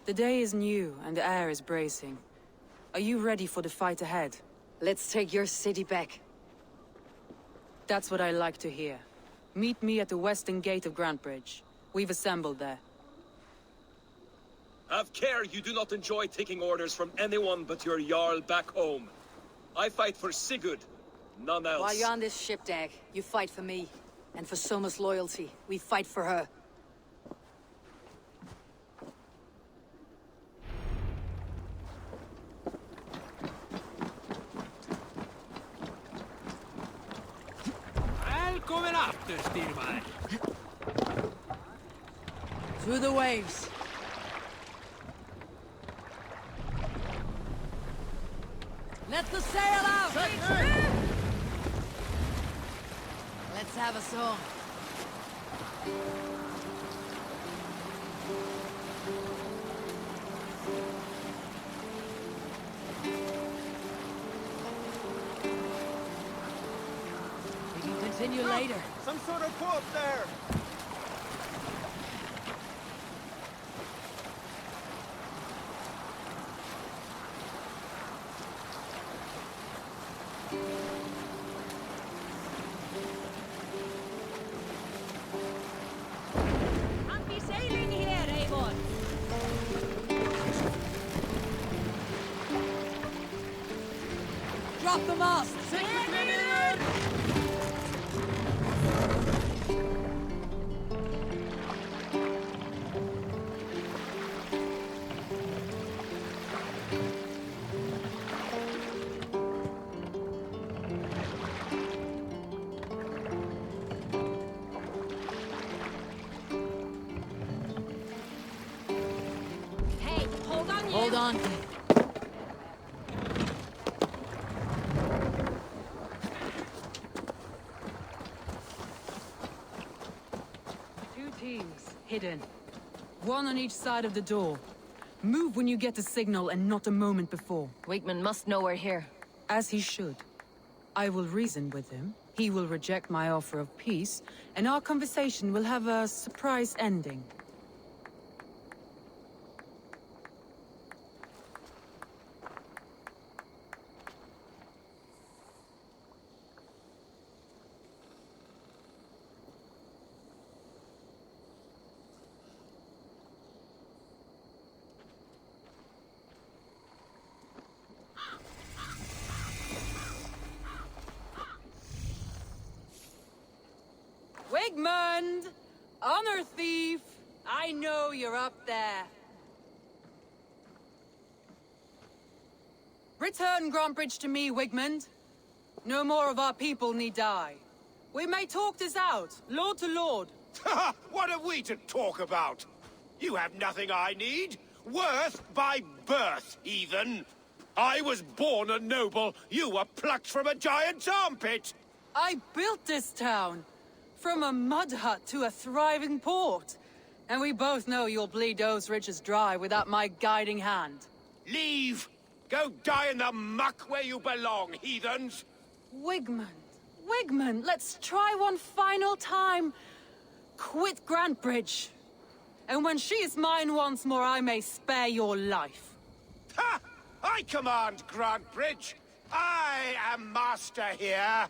The day is new, and the air is bracing. Are you ready for the fight ahead? Let's take your city back. That's what I like to hear. Meet me at the western gate of Grantebridge. We've assembled there. Have care you do not enjoy taking orders from anyone but your Jarl back home. I fight for Sigurd, none else. While you're on this ship, Dag, you fight for me. And for Soma's loyalty, we fight for her. Välkommen after, styrman. Through the waves. Let the sail out! Let's have a song. We can continue later. Some sort of quote there! Anti-sailing here, Eivor! Drop the mast! Hey, hold on, you! Hold on. Two teams, hidden. One on each side of the door. Move when you get the signal and not a moment before. Wakeman must know we're here. As he should. I will reason with him. He will reject my offer of peace, and our conversation will have a surprise ending. Wigmund! Honor thief! I know you're up there. Return Grantebridge to me, Wigmund. No more of our people need die. We may talk this out, lord to lord. What are we to talk about? You have nothing I need. Worth by birth, heathen. I was born a noble. You were plucked from a giant's armpit. I built this town. From a mud hut to a thriving port. And we both know you'll bleed those riches dry without my guiding hand. Leave. Go die in the muck where you belong, heathens. Wigmund, let's try one final time. Quit Grantebridge. And when she is mine once more, I may spare your life. Ha! I command Grantebridge. I am master here.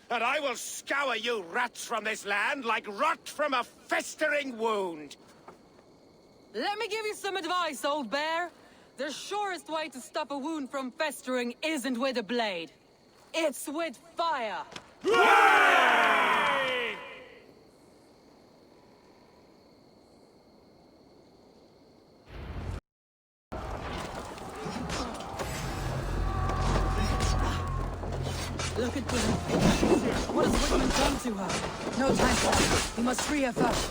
And I will scour you rats from this land like rot from a festering wound. Let me give you some advice, old bear. The surest way to stop a wound from festering isn't with a blade. It's with fire. Look at this. What has Wigmund done to her? No time for that. We must free her first.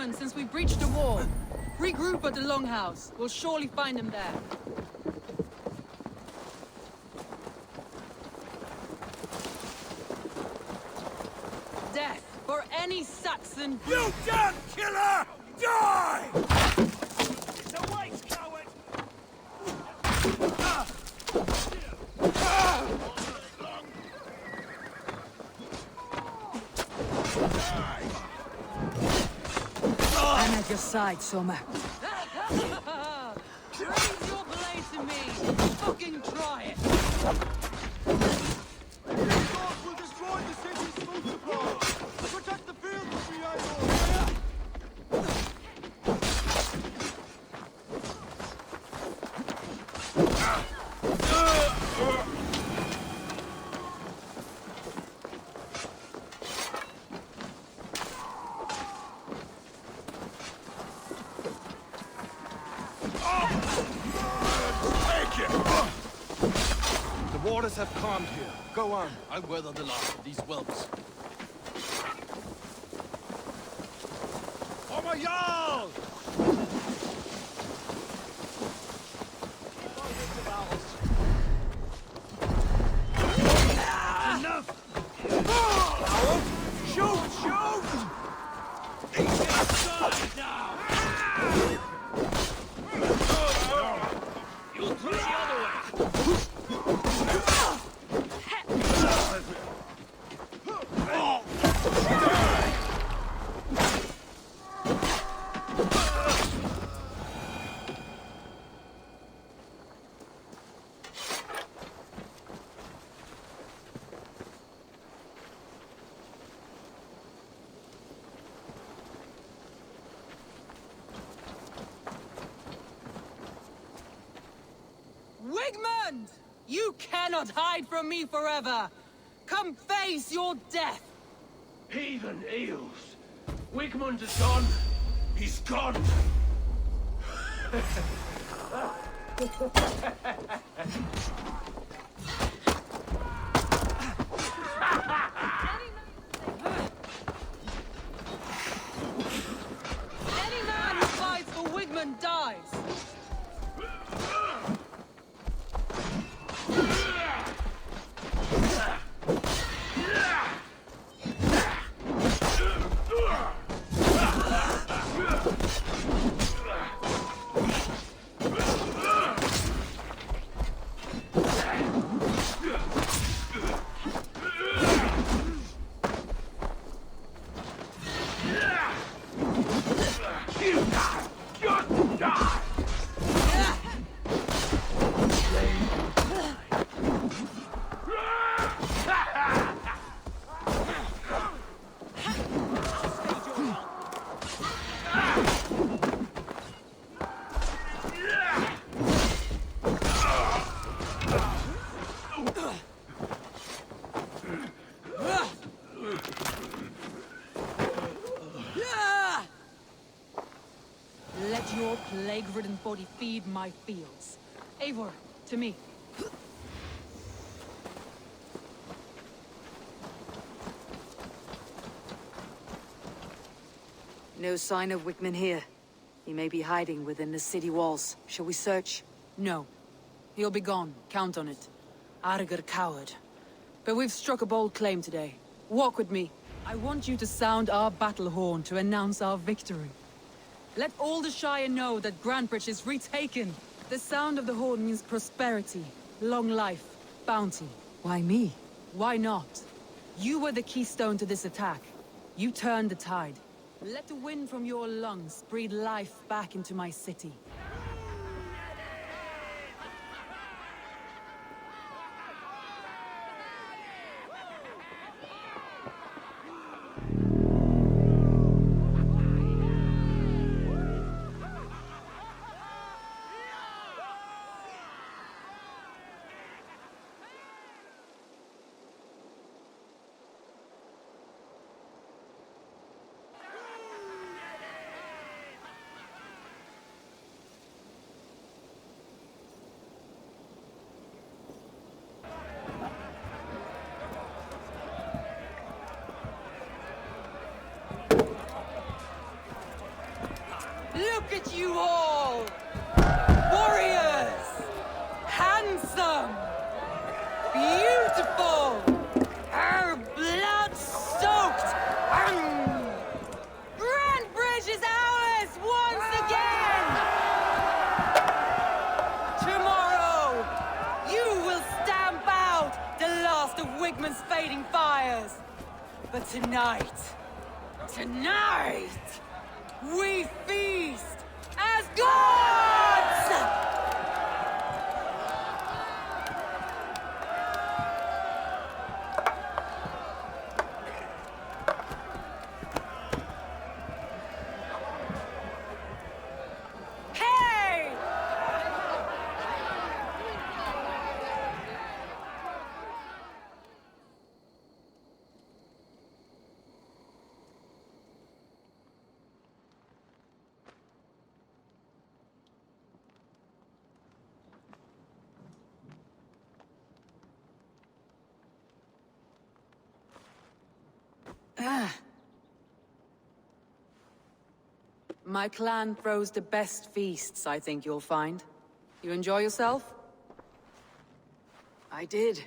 Wigman since we breached the wall. Regroup at the Longhouse. We'll surely find him there. Death for any Saxon. You damn killer! Die! It's a waste, coward! I'm at your side, Soma. Raise your blade to me. Fucking try it. Will destroy the city's food supply! Protect the field, Eivor! The waters have calmed here. Go on. I'll weather the last of these whelps. Oh my Jarl! Enough! Shoot! Shoot! He's inside now! You'll throw the other way! Wigman! You cannot hide from me forever. Come face your death. Heathen eels! Wigmund is gone! He's gone! Any man who fights for Wigman dies. Let your plague-ridden body feed my fields. Eivor, to me. No sign of Wigman here. He may be hiding within the city walls. Shall we search? No. He'll be gone. Count on it. Arger coward. But we've struck a bold claim today. Walk with me. I want you to sound our battle horn to announce our victory. Let all the Shire know that Grantebridge is retaken. The sound of the horn means prosperity, long life, bounty. Why me? Why not? You were the keystone to this attack. You turned the tide. Let the wind from your lungs breathe life back into my city. at you all! Warriors! Handsome! Beautiful! Her blood-soaked! Grantebridge is ours once again! Tomorrow, you will stamp out the last of Wigman's fading fires. But tonight, we feast as gods! Hey! My clan throws the best feasts, I think you'll find. You enjoy yourself? I did.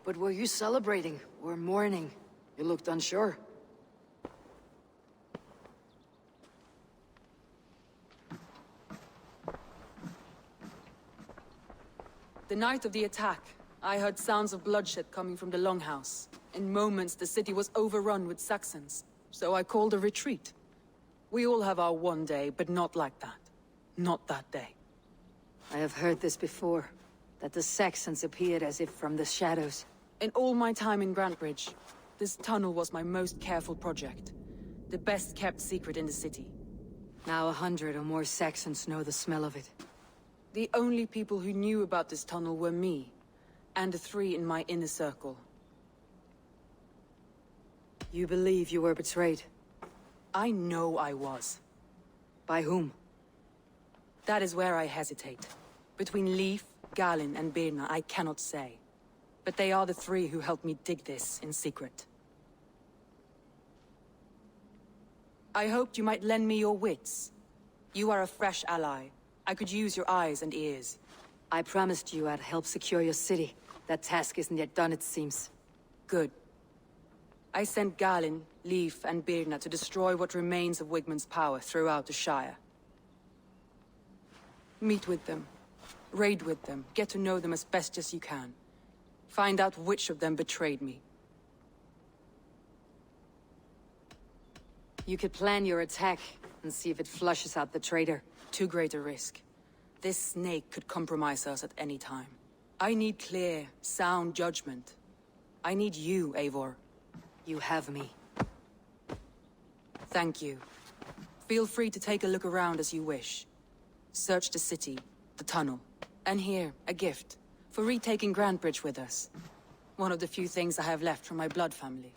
But were you celebrating or mourning? You looked unsure. The night of the attack, I heard sounds of bloodshed coming from the Longhouse. In moments, the city was overrun with Saxons, so I called a retreat. We all have our one day, but not like that. Not that day. I have heard this before, that the Saxons appeared as if from the shadows. In all my time in Grantebridge, this tunnel was my most careful project. The best kept secret in the city. Now 100 or more Saxons know the smell of it. The only people who knew about this tunnel were me, and the 3 in my inner circle. You believe you were betrayed? I know I was. By whom? That is where I hesitate. Between Leif, Galinn, and Birna, I cannot say. But they are the 3 who helped me dig this in secret. I hoped you might lend me your wits. You are a fresh ally. I could use your eyes and ears. I promised you I'd help secure your city. That task isn't yet done, it seems. Good. I sent Galinn, Leif, and Birna to destroy what remains of Wigman's power throughout the Shire. Meet with them. Raid with them. Get to know them as best as you can. Find out which of them betrayed me. You could plan your attack and see if it flushes out the traitor. Too great a risk. This snake could compromise us at any time. I need clear, sound judgment. I need you, Eivor. You have me. Thank you. Feel free to take a look around as you wish. Search the city, the tunnel, and here, a gift, for retaking Grantebridge with us. One of the few things I have left from my blood family.